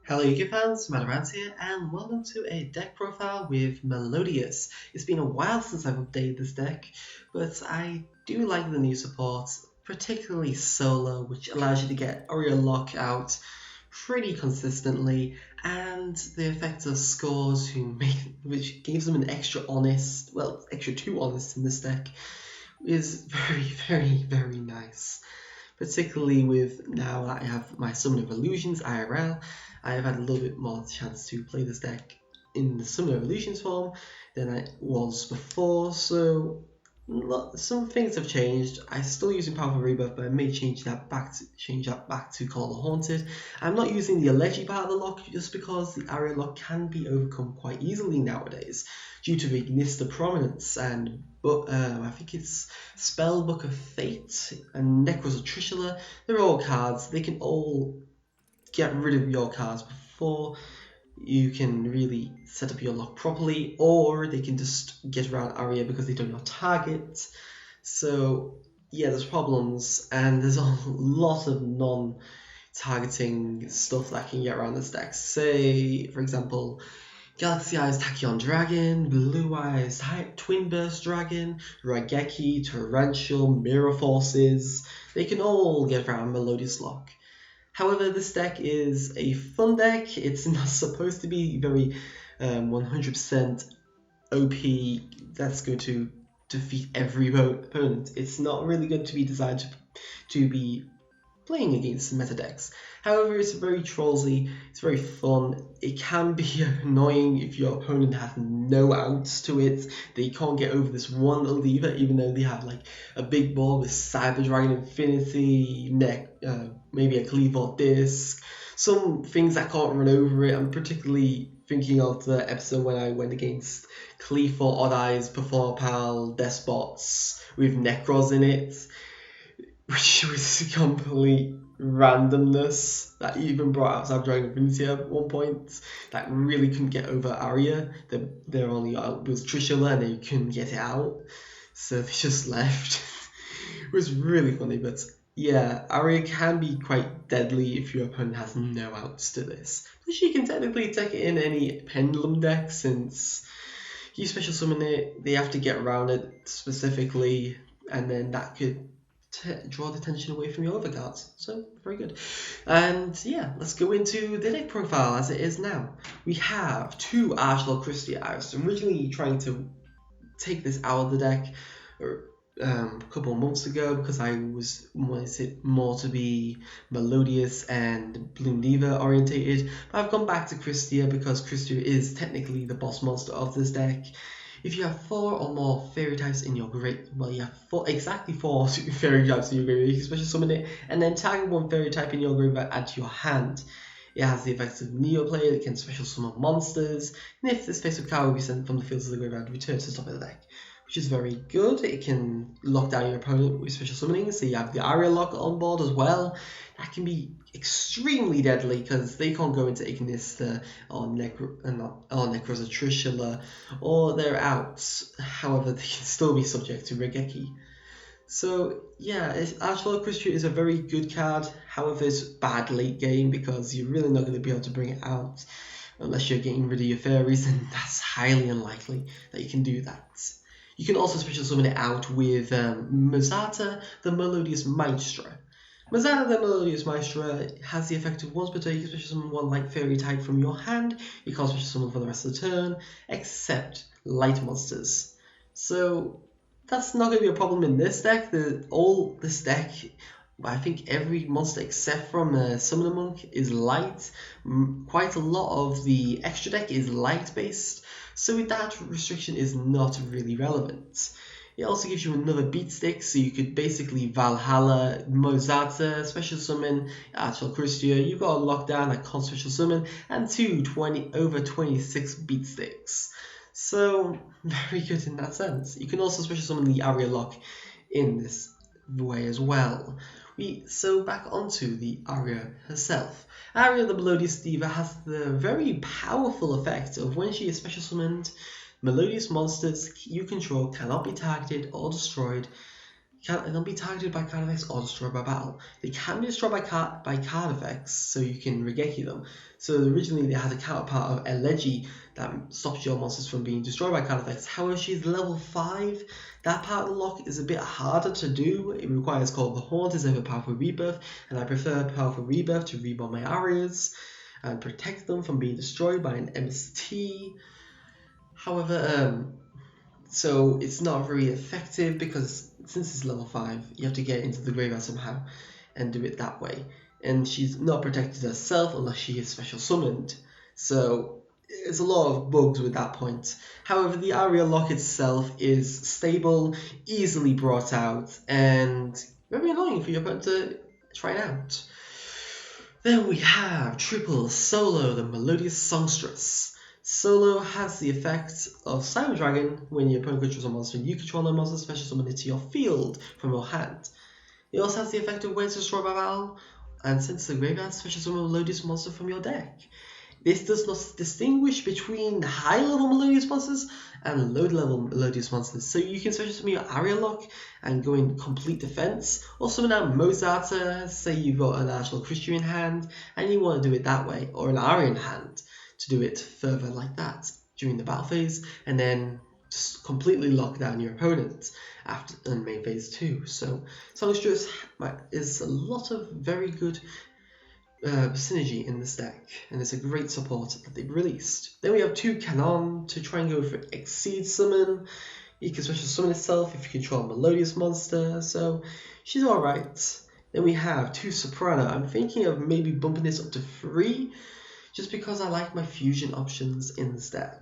Hello UK fans, Melodious here, and welcome to a deck profile with Melodious. It's been a while since I've updated this deck, but I do like the new support, particularly solo, which allows you to get Aria lock out pretty consistently, and the effect of scores which gives them an extra honest, well, extra 2 honest in this deck, is very nice. Particularly with now that I have my Summon of Illusions IRL, I have had a little bit more chance to play this deck in the Summon of Illusions form than I was before, so some things have changed. I'm still using Powerful Rebirth, but I may change that back to Call the Haunted. I'm not using the Elegy part of the lock just because the Aria lock can be overcome quite easily nowadays due to Ignista Prominence and I think it's Spellbook of Fate and Necros of Trishula. They're all cards. They can all get rid of your cards before you can really set up your lock properly, or they can just get around Aria because they don't know target. So yeah, there's problems, and there's a lot of non-targeting stuff that can get around this deck. Say, for example, Galaxy Eyes Tachyon Dragon, Blue Eyes Twin Burst Dragon, Raigeki, Torrential, Mirror Forces. They can all get around Melodious Lock. However, this deck is a fun deck. It's not supposed to be very 100% OP that's going to defeat every opponent. It's not really going to be designed to be playing against meta decks. However, it's very trollsy, it's very fun. It can be annoying if your opponent has no outs to it. They can't get over this one lever, even though they have like a big board with Cyber Dragon Infinity, maybe a Cleave Disc, some things that can't run over it. I'm particularly thinking of the episode when I went against Cleave Odd Eyes, Perform Pal, Despots with Necros in it, which was complete randomness that even brought out Cyber Dragon Infinity at one point that really couldn't get over Aria. Their only out was Trishula and they couldn't get it out, so they just left. It was really funny, but yeah, Aria can be quite deadly if your opponent has no outs to this. But you can technically take it in any Pendulum deck, since you special summon it, they have to get around it specifically, and then that could draw the attention away from your other cards. So, very good. And yeah, let's go into the deck profile as it is now. We have 2 Archlord Christia. I was originally trying to take this out of the deck a couple of months ago because I wanted it more to be Melodious and Bloom Diva orientated. But I've gone back to Christia because Christia is technically the boss monster of this deck. If you have 4 or more fairy types in your graveyard, well, you have exactly 4 fairy types in your graveyard, you can special summon it, and then target 1 fairy type in your graveyard add to your hand. It has the effects of Neo Player, it can special summon monsters, and if this face of card will be sent from the field to the graveyard, return to the top of the deck, which is very good. It can lock down your opponent with special summoning, so you have the Aria lock on board as well. That can be extremely deadly because they can't go into Ignista or Necros or Trishula or their outs. However, they can still be subject to Raigeki. So yeah, Archlord Christia is a very good card. However, it's bad late game because you're really not going to be able to bring it out unless you're getting rid of your fairies, and that's highly unlikely that you can do that. You can also special summon it out with Mazata, the Melodious Maestra. Mazata, the Melodious Maestra, has the effect of once per turn you can special summon 1 light fairy type from your hand. You can't special summon for the rest of the turn, except light monsters. So that's not going to be a problem in this deck. This deck, I think every monster except from Summoner Monk is light. Quite a lot of the extra deck is light based, so that restriction is not really relevant. It also gives you another beat stick, so you could basically Valhalla, Mozata, special summon, Archlord Christia. You've got a lockdown that can't special summon, and 2 over 26 beat sticks. So very good in that sense. You can also special summon the Aria lock in this way as well. So back onto the Aria herself. Aria the Melodious Diva has the very powerful effect of when she is special summoned, Melodious monsters you control cannot be targeted or destroyed They'll be targeted by card effects or destroyed by battle. They can be destroyed by card effects, so you can Regeki them. So originally they had a counterpart of Elegy that stops your monsters from being destroyed by card effects. However, she's level 5. That part of the lock is a bit harder to do. It requires Call of the Haunt instead of Powerful Rebirth, and I prefer Powerful Rebirth to rebuild my Arias and protect them from being destroyed by an MST. However, so it's not very effective because since it's level 5, you have to get into the graveyard somehow and do it that way. And she's not protected herself unless she is special summoned. So there's a lot of bugs with that point. However, the Aria lock itself is stable, easily brought out, and very annoying for your opponent to try it out. Then we have triple solo, the Melodious Songstress. Solo has the effect of Silent Dragon. When your opponent controls a monster and you control a monster, special summon it to your field from your hand. It also has the effect of when it's destroyed by battle, and since the graveyard, special summon a Melodious monster from your deck. This does not distinguish between high-level Melodious monsters and low-level Melodious monsters. So you can special summon your Aria lock and go in complete defense, or summon out Mozarta, say you've got an Arsenal Christian in hand, and you want to do it that way, or an Aria in hand, to do it further like that during the battle phase, and then just completely lock down your opponent after main phase 2. So Songstress is a lot of very good synergy in this deck, and it's a great support that they've released. Then we have 2 Canon to try and go for Exceed Summon. You can special summon itself if you control a Melodious monster, so she's alright. Then we have 2 Soprano. I'm thinking of maybe bumping this up to 3, just because I like my fusion options in this deck.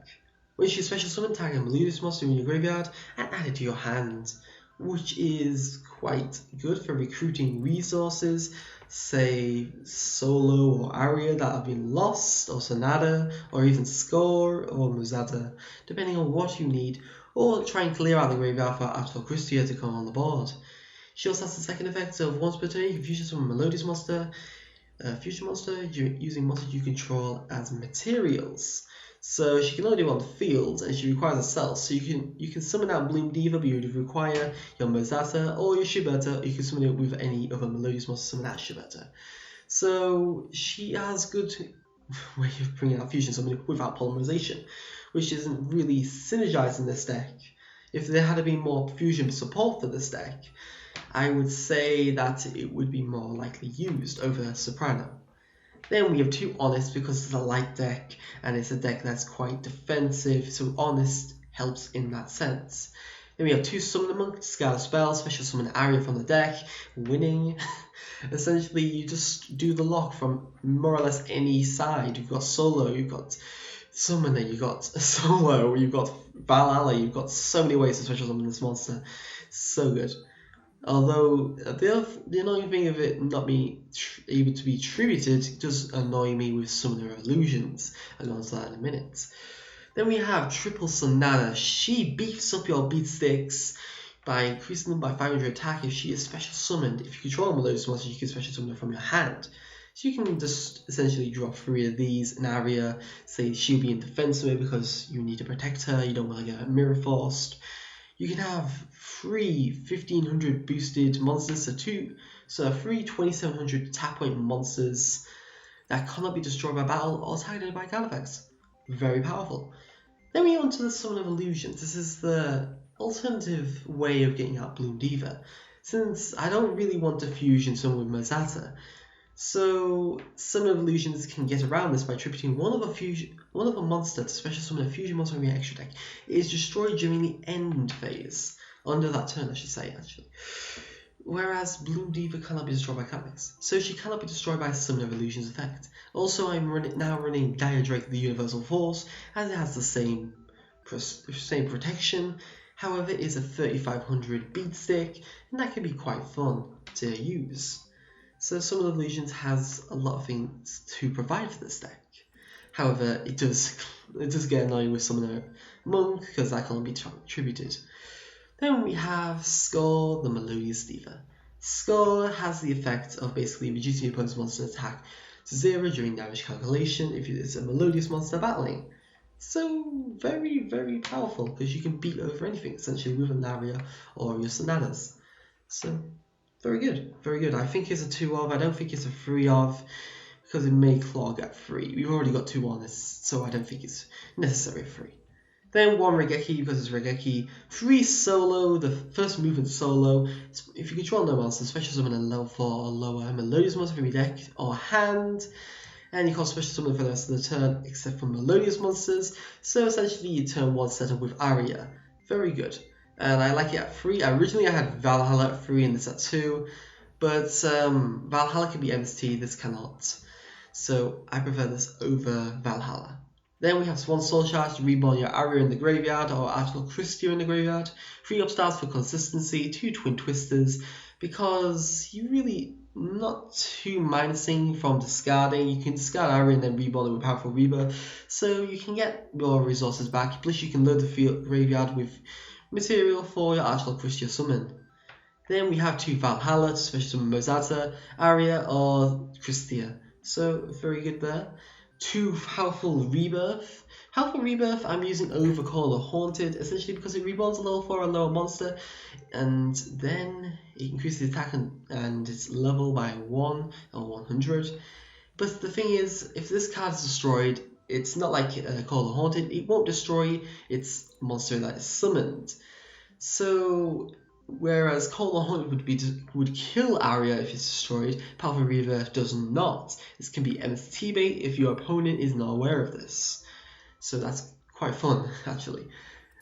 When you special summon, tag a Melodious monster in your graveyard and add it to your hand, which is quite good for recruiting resources, say Solo or Aria that have been lost, or Sonata, or even Score or Muzada, depending on what you need, or try and clear out the graveyard for Arsenal Christia to come on the board. She also has the second effect of once per turn you can fusion summon a Melodious monster, fusion monster using monsters you control as materials. So she can only do it on the field, and she requires a cell. So you can summon out Bloom Diva, but you would require your Mozarta or your Shibata. You can summon it with any other Melodious monster, summon out Shibata. So she has good way of bringing out fusion summoning without polymerization, which isn't really synergized in this deck. If there had been more fusion support for this deck, I would say that it would be more likely used over Soprano. Then we have 2 Honest because it's a light deck and it's a deck that's quite defensive, so Honest helps in that sense. Then we have 2 Summoner Monk, discard a spell, special summon Aria from the deck, winning. Essentially, you just do the lock from more or less any side. You've got Solo, you've got Summoner, you've got Solo, you've got Valhalla, you've got so many ways to special summon this monster. So good. Although the annoying thing of it not being able to be tributed does annoy me with Summoner Illusions. I'll go on to that in a minute. Then we have Triple Sonata. She beefs up your beat sticks by increasing them by 500 attack if she is special summoned. If you control a Melodious monster, you can special summon her from your hand. So you can just essentially drop 3 of these in Aria, say she'll be in defense mode because you need to protect her, you don't want to get her mirror forced. You can have 3 1500 boosted monsters, so 3 2700 attack point monsters that cannot be destroyed by battle or targeted by card effects. Very powerful. Then we go on to the Summon of Illusions. This is the alternative way of getting out Bloom Diva, since I don't really want to fusion summon with Mozarta. So Summon of Illusions can get around this by tributing one of a monster to special summon a fusion monster from your extra deck. It is destroyed during the end phase, under that turn I should say actually. Whereas Bloom Diva cannot be destroyed by Calyx, so she cannot be destroyed by Summon of Illusions effect. Also, I'm now running Dire Drake the Universal Force, as it has the same protection. However, it is a 3500 beat stick, and that can be quite fun to use. So Summon of Illusions has a lot of things to provide for this deck. However, it does get annoying with Summoner Monk because that can't be tributed. Then we have Score, the Melodious Diva. Score has the effect of basically reducing your opponent's monster attack to 0 during damage calculation if it's a Melodious monster battling. So very, very powerful because you can beat over anything essentially with an Aria or your Sonatas. So, very good, very good. I think it's a 2 of, I don't think it's a 3 of, because it may clog at 3. We've already got 2 on this, so I don't think it's necessary 3. Then 1 Regeki because it's Regeki. 3 solo, the first movement solo. If you control no monsters, special summon a level 4 or lower Melodious monster from your deck or hand. And you can't special summon for the rest of the turn except for Melodious monsters. So essentially you turn 1 setup with Aria. Very good. And I like it at 3. Originally I had Valhalla at 3 and this at 2. But Valhalla can be MST, this cannot. So I prefer this over Valhalla. Then we have 1 Soul Charge to reborn your Aria in the graveyard or Article Christia in the graveyard. 3 Upstarts for consistency, 2 Twin Twisters, because you really not too minusing from discarding. You can discard Aria and then reborn it with Powerful Rebirth, so you can get your resources back. Plus you can load the field graveyard with material for your Article Christia summon. Then we have 2 Valhalla to special summon Mozata, Aria or Christia. So very good there. 2 Powerful Rebirth. Powerful Rebirth I'm using over Call of Haunted, essentially because it reborns a level 4 or lower monster, and then it increases the attack and its level by 1 or 100. But the thing is, if this card is destroyed, it's not like Call of Haunted, it won't destroy its monster that is summoned. So whereas Call of Haunted would kill Aria if it's destroyed, Powerful Rebirth does not. This can be MST bait if your opponent is not aware of this. So that's quite fun, actually.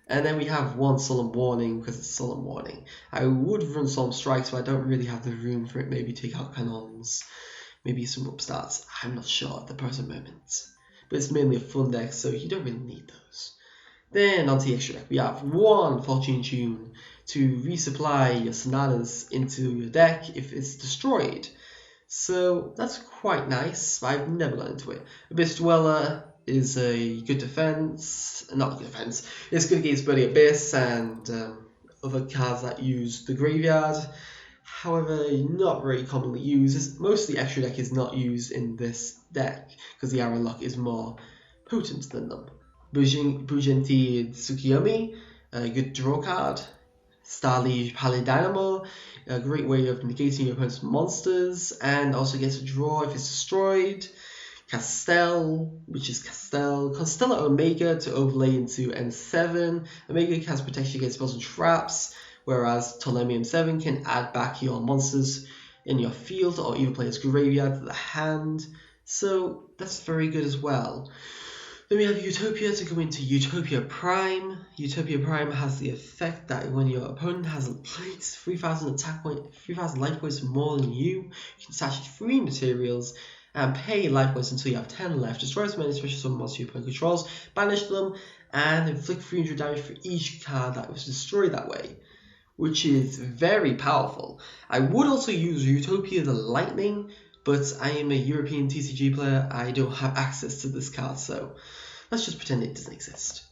And then we have 1 Solemn Warning, because it's Solemn Warning. I would run Solemn Strikes, but I don't really have the room for it. Maybe take out Canons, maybe some Upstarts. I'm not sure at the present moment. But it's mainly a fun deck, so you don't really need those. Then onto the extra deck, we have 1 Fortune Tune to resupply your Sonatas into your deck if it's destroyed. So that's quite nice. I've never got into it. Abyss Dweller is a good defense, not good defense. It's good against Bloody Abyss and other cards that use the graveyard. However, not very commonly used. Most of the extra deck is not used in this deck because the Arrow Lock is more potent than them. Bujenti Tsukiyomi, a good draw card. Starliege Palidynamo, a great way of negating your opponent's monsters, and also gets a draw if it's destroyed. Castel, which is Constellar Omega to overlay into N7. Omega has protection against spells and traps, whereas Ptolemy 7 can add back your monsters in your field or even play its graveyard to the hand. So that's very good as well. Then we have Utopia to go into Utopia Prime. Utopia Prime has the effect that when your opponent has at least 3,000 attack point, 3,000 life points more than you can attach 3 materials and pay life points until you have 10 left. Destroy as many special summon monsters your opponent controls, banish them, and inflict 300 damage for each card that was destroyed that way, which is very powerful. I would also use Utopia the Lightning, but I am a European TCG player. I don't have access to this card, so let's just pretend it doesn't exist.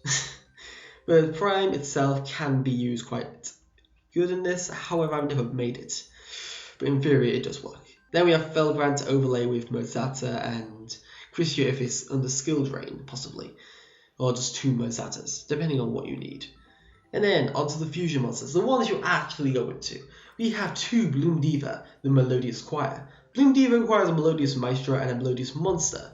But Prime itself can be used quite good in this. However, I've never made it, but in theory it does work. Then we have Felgrant to overlay with Mozata and Christia if it's under skill drain, possibly, or just 2 Mozatas, depending on what you need. And then onto the fusion monsters, the ones you actually go into. We have 2 Bloom Diva, the Melodious Choir. Bloom Diva requires a Melodious Maestro and a Melodious Monster,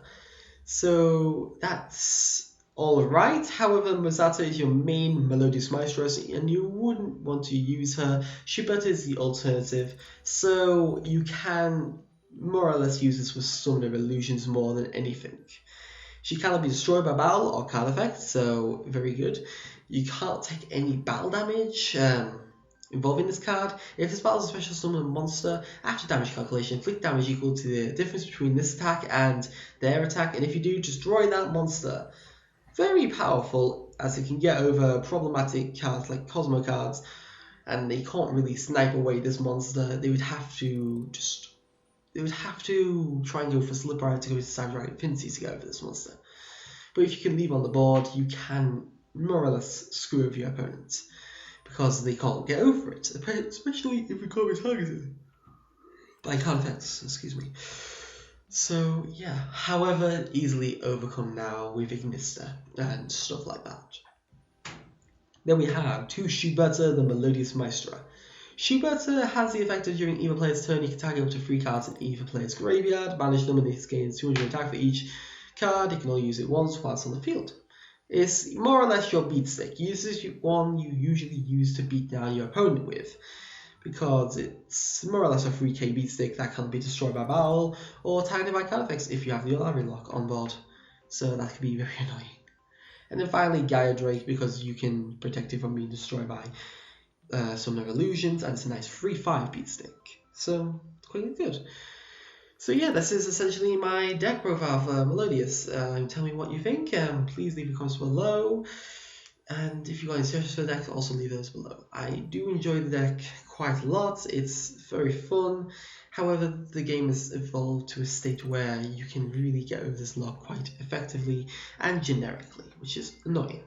so that's alright. However, Mozata is your main Melodious Maestro, and you wouldn't want to use her. Shibata is the alternative, so you can more or less use this with Summon of Illusions more than anything. She cannot be destroyed by battle or card effect, so very good. You can't take any battle damage involving this card. If this battle is a special summon monster, after damage calculation, inflict damage equal to the difference between this attack and their attack, and if you do, destroy that monster. Very powerful, as it can get over problematic cards like Cosmo cards, and they can't really snipe away this monster. They would have to try and go for Slipper to go to Samurai Infinity to get over this monster. But if you can leave on the board, you can more or less screw over your opponent, because they can't get over it, especially if it can't be targeted by card effects, excuse me. So yeah, however, easily overcome now with Ignista and stuff like that. Then we have 2 Shibata, the Melodious Maestra. Schubert has the effect of during either player's turn, you can target up to 3 cards in either player's graveyard, banish them, and this gains 200 attack for each card. You can only use it once while it's on the field. It's more or less your beat stick. This is one you usually use to beat down your opponent with, because it's more or less a 3k beat stick that can be destroyed by battle or targeted by card effects if you have the Aria lock on board. So that can be very annoying. And then finally Gaia Drake, because you can protect it from being destroyed by Summoner Illusions, and it's a nice 3/5 beat stick. So quite good. So yeah, this is essentially my deck profile for Melodious. Tell me what you think. Please leave your comments below. And if you got any suggestions for the deck, also leave those below. I do enjoy the deck quite a lot. It's very fun. However, the game has evolved to a state where you can really get over this lock quite effectively and generically, which is annoying.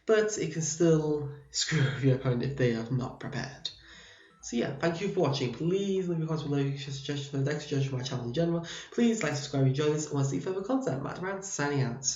But it can still screw over your opponent if they are not prepared. So yeah, thank you for watching. Please leave your comments below your suggestions for the deck, suggestions for my channel in general. Please like, subscribe if you enjoy this, and want to see further content. Matt Rant, signing out.